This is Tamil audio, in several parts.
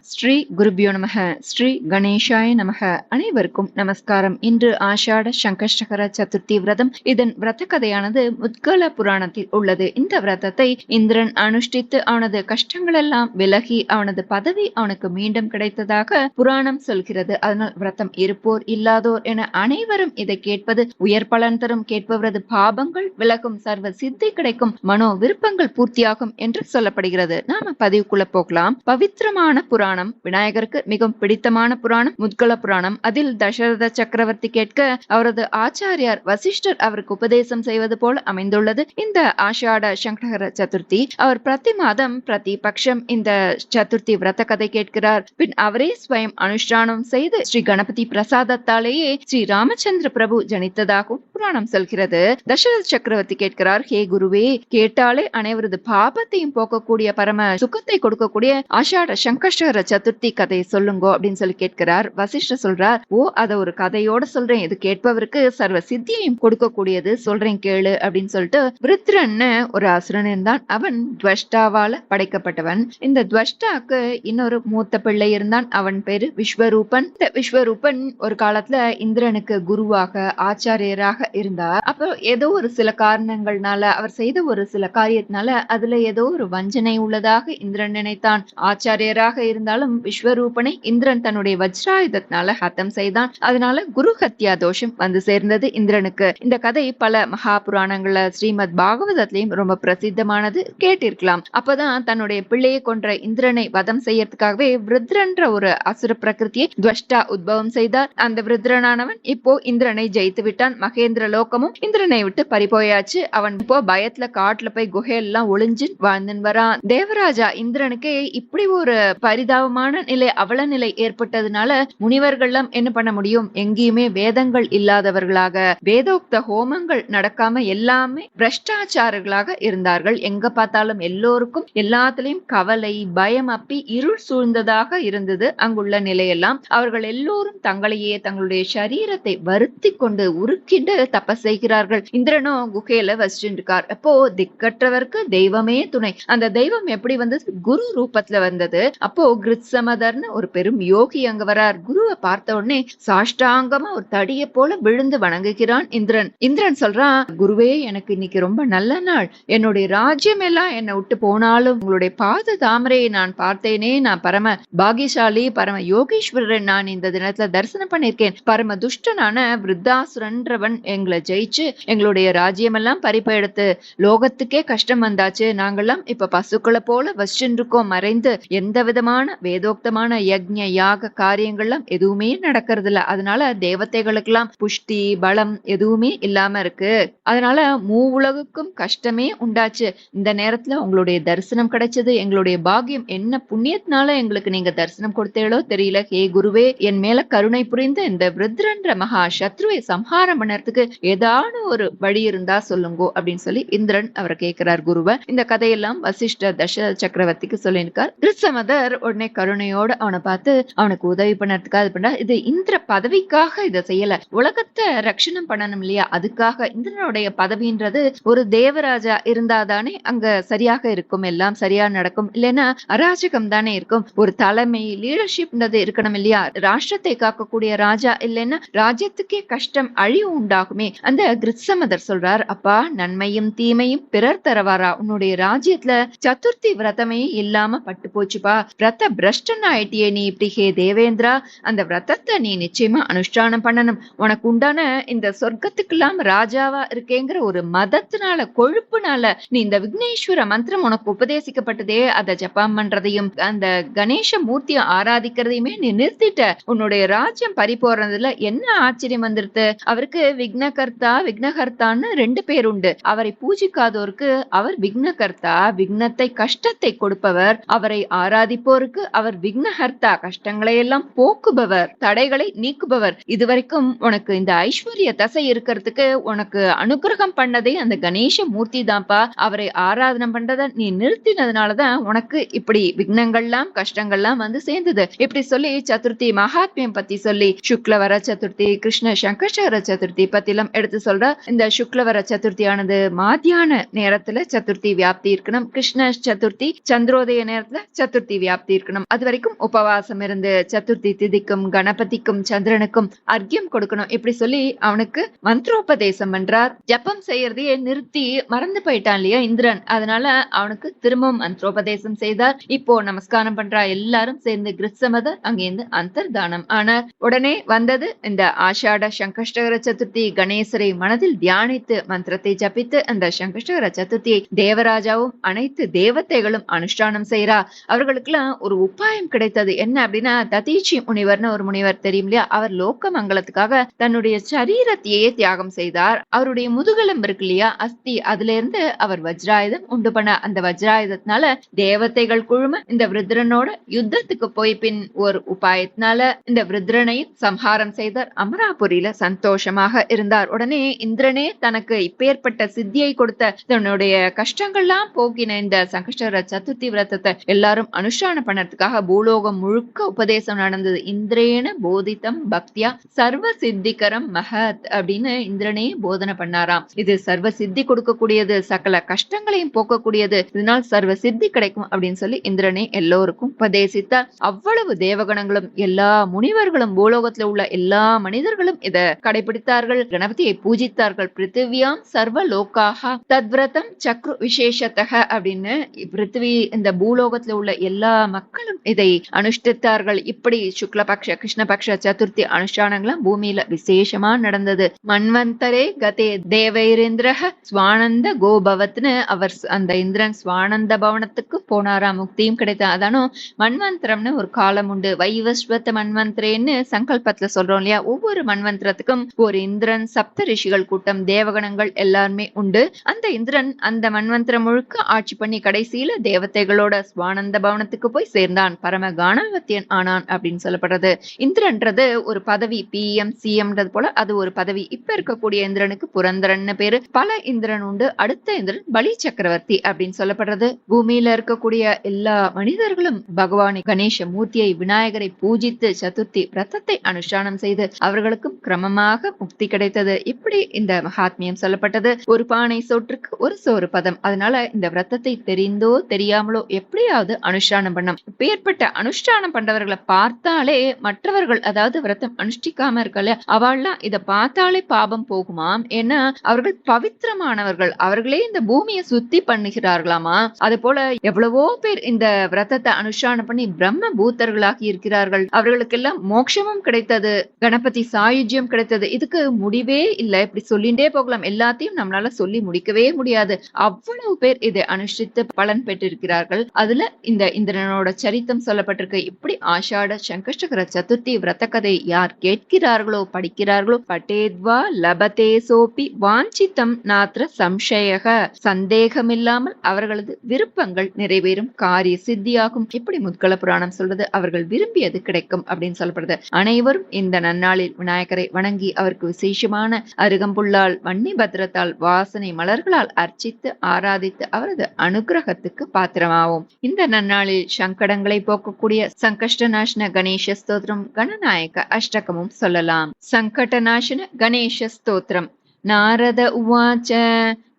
ஸ்ரீ குருபியோ நமக. ஸ்ரீ கணேசாய நமக. அனைவருக்கும் நமஸ்காரம். இன்று ஆஷாட சங்கஷ்டகர சதுர்த்தி விரதம். இதன் விரத கதையானது முத்கல புராணத்தில் உள்ளது. இந்த விரதத்தை இந்திரன் அனுஷ்டித்து அவனது கஷ்டங்கள் எல்லாம் விலகி அவனது பதவி அவனுக்கு மீண்டும் கிடைத்ததாக புராணம் சொல்கிறது. அதனால் விரதம் இருப்போர் இல்லாதோர் என அனைவரும் இதை கேட்பது உயர் பலன் தரும். கேட்பவரது பாபங்கள் விலகும், சர்வ சித்தி கிடைக்கும், மனோ விருப்பங்கள் பூர்த்தியாகும் என்று சொல்லப்படுகிறது. நாம பதிவுக்குள்ள போகலாம். பவித்திரமான புராணம், விநாயகருக்கு மிகவும் பிடித்தமான புராணம் முத்கல புராணம். அதில் தசரத சக்கரவர்த்தி கேட்க அவரது ஆச்சாரியார் வசிஷ்டர் அவருக்கு உபதேசம் செய்வது போல அமைந்துள்ளது இந்த ஆஷாட சங்கடகர சதுர்த்தி. அவர் பிரதி மாதம் பிரதி பட்சம் இந்த சதுர்த்தி விரத கதை கேட்கிறார். பின் அவரே ஸ்வயம் அனுஷ்டானம் செய்து ஸ்ரீ கணபதி பிரசாதத்தாலேயே ஸ்ரீ ராமச்சந்திர பிரபு ஜனித்ததாகவும் புராணம் சொல்கிறது. தசரத சக்கரவர்த்தி கேட்கிறார், ஹே குருவே, கேட்டாலே அனைவரது பாபத்தையும் போக்கக்கூடிய பரம சுகத்தை கொடுக்கக்கூடிய ஆஷாட சங்கஷ்டகர சதுர்த்தி கதையை சொல்லுங்கோ அப்படின்னு சொல்லி கேட்கிறார். வசிஷ்டர் சொல்றார், ஓ, அத ஒரு கதையோட சொல்றேன், இது கேட்பவருக்கு சர்வ சித்தியையும் கொடுக்கக்கூடியது, சொல்றேன் கேளு அப்படின்னு சொல்லிட்டு விருத்ரன்னு ஒரு அசுரன் இருந்தான். அவன் துவஷ்டாவால படைக்கப்பட்டவன். இந்த துவஷ்டாக்கு இன்னொரு மூத்த பிள்ளை இருந்தான். அவன் பேரு விஸ்வரூபன். இந்த விஸ்வரூபன் ஒரு காலத்துல இந்திரனுக்கு குருவாக ஆச்சாரியராக இருந்தார். அப்போ ஏதோ ஒரு சில காரணங்கள்னால அவர் செய்த ஒரு சில காரியத்தினால அதுல ஏதோ ஒரு வஞ்சனை உள்ளதாக இந்திரன் நினைத்தான். ஆச்சாரியராக இருந்தாலும் விஸ்வரூபனை இந்திரன் தன்னுடைய வஜ்ராயுதத்தினால ஹத்தம் செய்தான். அதனால குரு ஹத்யா தோஷம் வந்து சேர்ந்தது இந்திரனுக்கு. இந்த கதை பல மகா புராணங்கள்ல ஸ்ரீமத் பாகவதத்திலையும் ரொம்ப பிரசித்தமானது, கேட்டிருக்கலாம். அப்பதான் தன்னுடைய பிள்ளையை கொன்ற இந்திரனை வதம் செய்யறதுக்காகவே விருத்ரன்ற ஒரு அசுர பிரகிருதியை துவஷ்டா உத்பவம் செய்தார். அந்த விருத்ரனானவன் இப்போ இந்திரனை ஜெயித்து விட்டான். மகேந்திர லோகமும் இந்திரனை விட்டு பறிபோயாச்சு. அவன் இப்போ பயத்துல காட்டுல போய் குகையெல்லாம் ஒளிஞ்சு வாழ்ந்துன்னு வரான். தேவராஜா இந்திரனுக்கே இப்படி ஒரு பரிதாபமான நிலை, அவல நிலை ஏற்பட்டதுனால முனிவர்கள்லாம் என்ன பண்ண முடியும்? எங்கேயுமே வேதங்கள் இல்லாதவர்களாக, வேதோக்த ஹோமங்கள் நடக்காம எல்லாமே பிரஷ்டாச்சாரர்களாக இருந்தார்கள். எங்க பார்த்தாலும் எல்லோருக்கும் எல்லாத்திலையும் கவலை, பயம் அப்பி இருள் சூழ்ந்ததாக இருந்தது அங்குள்ள நிலையெல்லாம். அவர்கள் எல்லோரும் தங்களையே தங்களுடைய சரீரத்தை வருத்தி கொண்டு உருக்கிண்டு தபஸ் செய்கிறார்கள். இந்திரனோ குகையில வசிச்சுட்டு இருக்கார். அப்போ திக்கற்றவருக்கு தெய்வமே துணை. அந்த தெய்வம் எப்படி வந்து குரு ரூபத்துல வந்தது. அப்போ கிருத்சமதர்னு ஒரு பெரும் யோகி அங்க வரார். குருவை பார்த்த உடனே சாஷ்டாங்கமா ஒரு தடிய போல விழுந்து வணங்குகிறான் இந்திரன். இந்திரன் சொல்றான், குருவே, எனக்கு இன்னைக்கு ரொம்ப நல்ல நாள். என்னுடைய ராஜ்யம் எல்லாம் என்னை விட்டு போனாலும் உங்களுடைய பாத தாமரையை நான் பார்த்தேனே. நான் பரம பாகியசாலி, பரம யோகீஸ்வரன். நான் இந்த தினத்துல தரிசனம் பண்ணிருக்கேன். பரம துஷ்டனான விருத்தாசுரன்றவன் எங்களை ஜெயிச்சு எங்களுடைய ராஜ்யம் எல்லாம் பறிப்ப எடுத்து லோகத்துக்கே கஷ்டம் வந்தாச்சு. நாங்கெல்லாம் இப்ப பசுக்களை போல வசிச்சுட்டு இருக்கோம் மறைந்து. எந்த விதமான வேதோக்தமான யக்ஞ யாக காரியங்கள்லாம் எதுவுமே நடக்கிறது இல்ல. அதனால தேவதைகளுக்கெல்லாம் புஷ்டி பலம் எதுவுமே இல்லாம இருக்கு. அதனால மூவுலகுக்கும் கஷ்டமே உண்டாச்சு. இந்த நேரத்துல உங்களுடைய தரிசனம் கிடைச்சது எங்களுடைய பாக்கியம். என்ன புண்ணியத்தினால எங்களுக்கு நீங்க தரிசனம் கொடுத்தீங்களோ தெரியல. ஹே குருவே, என் மேல கருணை புரிந்து இந்த விருத்ரன்ற மகா சத்ருவை சம்ஹாரம் பண்ணறதுக்கு ஏதாவது ஒரு வழி இருந்தா சொல்லுங்கோ அப்படின்னு சொல்லி இந்திரன் அவரை கேட்கிறார் குருவை. இந்த கதையெல்லாம் வசிஷ்ட தசரத சக்கரவர்த்திக்கு சொல்லியிருக்கார். கிருத்சமதர் உடனே கருணையோட அவனை பார்த்து அவனுக்கு உதவி பண்ணறதுக்காக இது இந்திர பதவிக்காக இதை செய்யல, உலகத்தை ரட்சணம் பண்ணணும் இல்லையா, அதுக்காக. இந்திரனுடைய பதவின்றது ஒரு தேவராஜா இருந்தாதானே அங்க சரியாக இருக்கும், எல்லாம் சரியா நடக்கும். இல்லைன்னா அராஜகம் தானே இருக்கும். ஒரு தலைமை லீடர்ஷிப் இருக்கணும் இல்லையா. ராஷ்டிரத்தை காக்கக்கூடிய ராஜா இல்லைன்னா ராஜ்யத்துக்கே கஷ்டம், அழிவு உண்டாகுமே. அந்த கிருத்சமதர் சொல்றார், அப்பா, நன்மையும் தீமையும் பிறர் தரவாரா? உன்னுடைய ராஜ்யத்துல சதுர்த்தி விரதமே இல்லாம பட்டு போச்சுப்பா. விரத பிரஷ்டன் ஆயிட்டியே நீ இப்படி. ஹே தேவேந்திரா, அந்த விரதத்தை நீ நிச்சயமா அனுஷ்டானம் பண்ணணும். உனக்கு உண்டான இந்த சொர்க்கத்துக்கெல்லாம் ராஜாவா இருக்கேங்கிற ஒரு மதத்தினால, கொழுப்புனால நீ இந்த விக்னேஸ்வர மந்திரம் உனக்கு உபதேசிக்கப்பட்டதே, அதை ஜபம் பண்றதையும் அந்த கணேச மூர்த்தியை ஆராதிக்கிறதையுமே நீ நிறுத்திட்ட. உன்னுடைய ராஜ்யம் பறி போறதுல என்ன ஆச்சரியம் வந்துருது? அவருக்கு விக்னகர்த்தா விக்னகர்த்தான்னு 2 பேர் உண்டு. அவரை பூஜிக்காதோருக்கு அவர் விக்னகர்த்தா, விக்னத்தை கஷ்டத்தை கொடுப்பவர். அவரை ஆராதிப்போருக்கு அவர் விக்னஹர்த்தா, கஷ்டங்களை எல்லாம் போக்குபவர், தடைகளை நீக்குபவர். இதுவரைக்கும் உனக்கு இந்த ஐஸ்வர்ய தசை இருக்கிறதுக்கு உனக்கு அனுகிரகம் பண்ணதே அந்த கணேச மூர்த்தி தான்ப்பா. அவரை ஆராதனை பண்றத நீ நிறுத்தினதுனாலதான் உனக்கு இப்படி விக்னங்கள்லாம் கஷ்டங்கள்லாம் வந்து சேர்ந்தது. இப்படி சொல்லி சதுர்த்தி மகாத்மியம் பத்தி சொல்லி சுக்லவர சதுர்த்தி, கிருஷ்ண சங்கஷ்டகர சதுர்த்தி பத்தி எல்லாம் எடுத்து சொல்ற. இந்த சுக்லவர சதுர்த்தியானது மாத்தியான நேரத்துல சதுர்த்தி வியாப்தி இருக்கணும். கிருஷ்ண சதுர்த்தி சந்திரோதய நேரத்துல சதுர்த்தி வியாப்தி இருக்கணும். இருக்கணும். அது வரைக்கும் உபவாசம் இருந்து சதுர்த்தி திதிக்கும் கணபதிக்கும் சந்திரனுக்கும் அர்க்கியம் கொடுக்கணும். இப்படி சொல்லி அவனுக்கு மந்திரோபதேசம் பண்றார். ஜப்பம் செய்யறதையே நிறுத்தி மறந்து போயிட்டான் இல்லையா இந்திரன், அதனால அவனுக்கு திரும்பவும் மந்திரோபதேசம் செய்தார். இப்போ நமஸ்காரம் பண்றா எல்லாரும் சேர்ந்து கிருத்சமதர் அங்கிருந்து அந்தர்தானம் ஆனார். உடனே வந்தது இந்த ஆஷாட சங்கஷ்டகர சதுர்த்தி. கணேசரை மனதில் தியானித்து மந்திரத்தை ஜபித்து அந்த சங்கஷ்டகர சதுர்த்தியை தேவராஜாவும் அனைத்து தேவதைகளும் அனுஷ்டானம் செய்யறா. அவர்களுக்கெல்லாம் ஒரு உபாயம் கிடைத்தது. என்ன அப்படின்னா, ததீச்சி முனிவர்னு ஒரு முனிவர் தெரியும் இல்லையா, அவர் லோக மங்களத்துக்காக தன்னுடைய சரீரத்தையே தியாகம் செய்தார். அவருடைய முதுகெலும்பு இருக்கு இல்லையா, அஸ்தி, அதுல இருந்து அவர் வஜ்ராயுதம் உண்டு பண்ண. அந்த வஜ்ராயுதத்தினால தேவதைகள் குழும இந்த விருத்ரனோட யுத்தத்துக்கு போய் பின் ஒரு உபாயத்தினால இந்த விருத்ரனையும் சம்ஹாரம் செய்தார். அமராபுரியில சந்தோஷமாக இருந்தார். உடனே இந்திரனே தனக்கு இப்பேற்பட்ட சித்தியை கொடுத்த தன்னுடைய கஷ்டங்கள்லாம் போக்கின இந்த சங்கஷ்டகர சதுர்த்தி விரதத்தை எல்லாரும் அனுஷ்டானம் பண்ணறதுக்காக பூலோகம் முழுக்க உபதேசம் நடந்தது. இந்திரேன போதித்தம் பக்தியா சர்வ சித்திகரம் மகத் அப்படின்னு இந்திரனே போதனை பண்ணாராம். இது சர்வ சித்தி கொடுக்கக்கூடியது, சகல கஷ்டங்களையும் போக்கக்கூடியது, இதனால் சர்வ சித்தி கிடைக்கும் அப்படின்னு சொல்லி இந்திரனே எல்லோருக்கும் உபதேசித்தார். அவ்வளவு தேவகணங்களும் எல்லா முனிவர்களும் பூலோகத்துல உள்ள எல்லா மனிதர்களும் இத கடைபிடித்தார்கள். கணபதியை பூஜித்தார்கள். பிருத்திவியாம் சர்வ லோகாக தத்விரதம் சக்ரு விசேஷத்தக அப்படின்னு பிருத்திவி இந்த பூலோகத்துல உள்ள எல்லா மக்களும் இதை அனுஷ்டித்தார்கள். இப்படி சுக்லபக்ஷ கிருஷ்ணபக்ஷ சதுர்த்தி அனுஷ்டானங்களும் பூமியில விசேஷமா நடந்தது. மன்வந்தரே கதே தேவைரேந்திரஹ ஸ்வானந்த கோபவத்னு அவர் அந்த இந்திரன் ஸ்வானந்த பவனத்துக்கு போனாரா, முக்தியும் கிடைத்த. அதானும் மன்வந்திரம்னு ஒரு காலம் உண்டு. வைவஸ்வத மன்வந்திரேன்னு சங்கல்பத்துல சொல்றோம் இல்லையா, ஒவ்வொரு மன்வந்திரத்துக்கும் ஒரு இந்திரன், சப்த ரிஷிகள் கூட்டம், தேவகணங்கள் எல்லாருமே உண்டு. அந்த இந்திரன் அந்த மன்வந்திரம் முழுக்க ஆட்சி பண்ணி கடைசியில தேவதைகளோட ஸ்வானந்த பவனத்துக்கு போய் சேர்ந்தான். பரம கானாவத்தியன் ஆனான் அப்படின்னு சொல்லப்படுறது. இந்திரன்றது ஒரு பதவி, PM CMன்றது போல அது ஒரு பதவி. இப்ப இருக்கக்கூடிய இந்திரனுக்கு புரந்தரன்னு பேரு. பல இந்திரன் உண்டு. அடுத்த இந்திரன் பலி சக்கரவர்த்தி அப்படின்னு சொல்லப்படுறது. பூமியில இருக்கக்கூடிய எல்லா மனிதர்களும் பகவானை கணேச மூர்த்தியை விநாயகரை பூஜித்து சதுர்த்தி விரதத்தை அனுஷ்டானம் செய்து அவர்களுக்கும் கிரமமாக முக்தி கிடைத்தது. இப்படி இந்த மகாத்மியம் சொல்லப்பட்டது. ஒரு பானை சோற்றுக்கு ஒரு சோறு பதம். அதனால இந்த விரதத்தை தெரிந்தோ தெரியாமலோ எப்படியாவது அனுஷ்டானம் பண்ணணும். இப்பேற்பட்ட அனுஷ்டானம் பண்றவர்களை பார்த்தாலே மற்றவர்கள், அதாவது விரதம் அனுஷ்டிக்காம இருக்கல, அவள்லாம் இத பார்த்தாலே பாபம் போகுமாம். ஏன்னா அவர்கள் பவித்திரமானவர்கள், அவர்களே இந்த பூமியை சுத்தி பண்ணுகிறார்களாமா. அது போல எவ்வளவோ பேர் இந்த விரதத்தை அனுஷ்டானம் பண்ணி பிரம்ம பூத்தர்களாகி இருக்கிறார்கள். அவர்களுக்கெல்லாம் மோட்சமும் கிடைத்தது, கணபதி சாயுஜ்யம் கிடைத்தது. இதுக்கு முடிவே இல்லை. இப்படி சொல்லிண்டே போகலாம். எல்லாத்தையும் நம்மளால சொல்லி முடிக்கவே முடியாது. அவ்வளவு பேர் இதை அனுஷ்டித்து பலன் பெற்றிருக்கிறார்கள். அதுல இந்த இந்திரனோட சரித்தம் சொல்லப்பட்டிருக்கு. இப்படி ஆஷாட சங்கஷ்டகர சதுர்த்தி விரத கதை யார் கேட்கிறார்களோ படிக்கிறார்களோ பட்டேத்வா லபதே சோபி வாஞ்சித்தம் நாத்ர சம்சயக, சந்தேகமில்லாமல் அவர்களது விருப்பங்கள் நிறைவேறும், காரிய சித்தியாகும். இப்படி முத்கல புராணம் சொல்றது. அவர்கள் விரும்பியது கிடைக்கும் அப்படின்னு சொல்லப்படுது. அனைவரும் இந்த நன்னாளில் விநாயகரை வணங்கி அவருக்கு விசேஷமான அருகம்புல்லால் வன்னி பத்திரத்தால் வாசனை மலர்களால் அர்ச்சித்து ஆராதித்து அவரது அனுகிரகத்துக்கு பாத்திரமாவோம். இந்த நன்னாளில் சங்கடங்களை போக்கக்கூடிய சங்கஷ்டநாசன கணேச ஸ்தோத்திரம், கணநாயக அஷ்டகமும் சொல்லலாம். சங்கடநாசன கணேச ஸ்தோத்திரம். நாரத உவாச்ச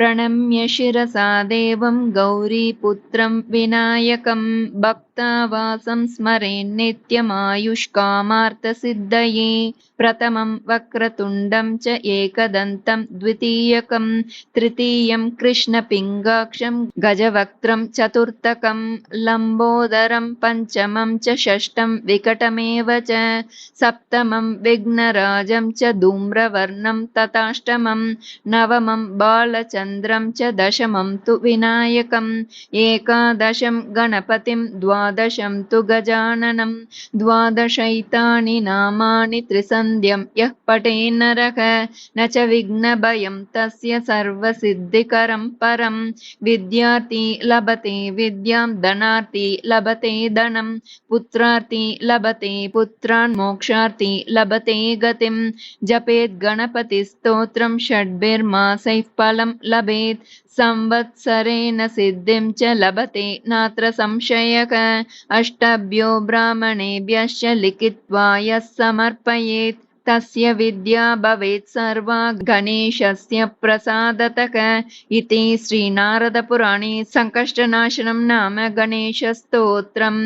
प्रणम्य शिरसा देवं गौरीपुत्रं विनायकं भक्तावासं स्मरेन् नित्यमायुष्कामार्थसिद्धये प्रथमं वक्रतुण्डं च एकदन्तं द्वितीयकं तृतीयं कृष्णपिङ्गाक्षं गजवक्त्रं चतुर्थकं लम्बोदरं पञ्चमं च षष्ठं विकटमेव च सप्तमं विघ्नराजं च धूम्रवर्णं तथाष्टमं नवमं बालचन्द्रं च दशमं तु विनायकम् एकादशं गणपतिं द्वादशं तु गजाननं द्वादशैतानि नामानि त्रिसन्ध्यं यः पठेन्नरः न च विघ्नभयं तस्य सर्वसिद्धिकरं परं विद्यार्थी लभते विद्यां धनार्थी लभते धनं पुत्रार्थी लभते पुत्रान् मोक्षार्थी लभते गतिं जपेत् गणपतिस्तोत्रं षड्भिर्मासैः फलं लभेत् संवत्सरेण सिद्धिं च लभते नात्र संशयः अष्टभ्यो ब्राह्मणेभ्यश्च लिखित्वा यः समर्पयेत् तस्य विद्या भवेत् सर्वा गणेशस्य प्रसादतः इति श्रीनारदपुराणे संकष्टनाशनं नाम गणेशस्तोत्रम्.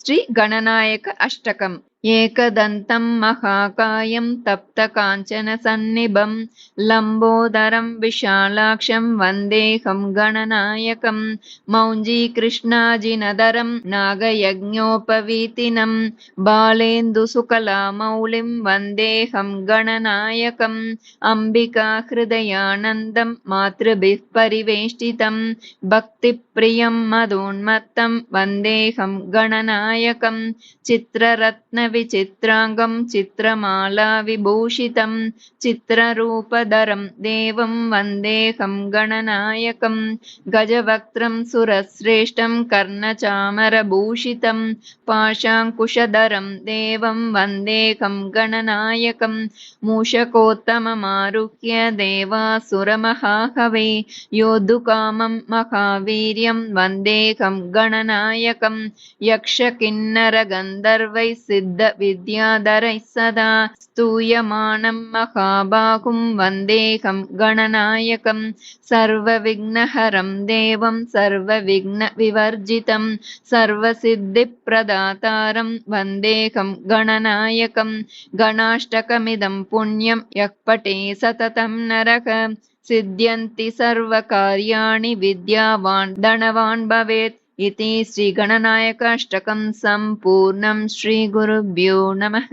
श्री गणनायक अष्टकम् एकदन्तं महाकायं तप्तकाञ्चनसन्निभं लम्बोदरं विशालाक्षं वन्देऽहं गणनायकं मौञ्जीकृष्णाजिनदरं नागयज्ञोपवीतिनं बालेन्दुसुकलामौलिं वन्देऽहं गणनायकम् अम्बिकाहृदयानन्दं मातृभिः परिवेष्टितं भक्तिप्रियं मदोन्मत्तं वन्देऽहं गणनायकं चित्ररत्नविचित्राङ्गं चित्रमाला विभूषितं चित्ररूपधरं देवं वन्देऽहं गणनायकं गजवक्त्रं सुरश्रेष्ठं कर्णचामरभूषितं पाशाङ्कुशधरं देवं वन्देऽहं गणनायकं मूषकोत्तममारुह्य देवासुरमहाहवे योद्धुकामं महावीर्यं वन्देऽहं गणनायकं यक्षकिन्नरगन्धर्वैः सिद्धविद्याधरैः सदा स्तूयमानं महाबाहुं वन्देऽहं गणनायकं सर्वविघ्नहरं देवं सर्वविघ्नविवर्जितं सर्वसिद्धिप्रदातारं वन्देऽहं गणनायकं गणाष्टकमिदं पुण्यं यः पठे सततं नरः सिद्ध्यन्ति सर्वकार्याणि विद्यावान् धनवान् भवेत् इति श्रीगणनायकाष्टकं सम्पूर्णं। श्रीगुरुभ्यो नमः।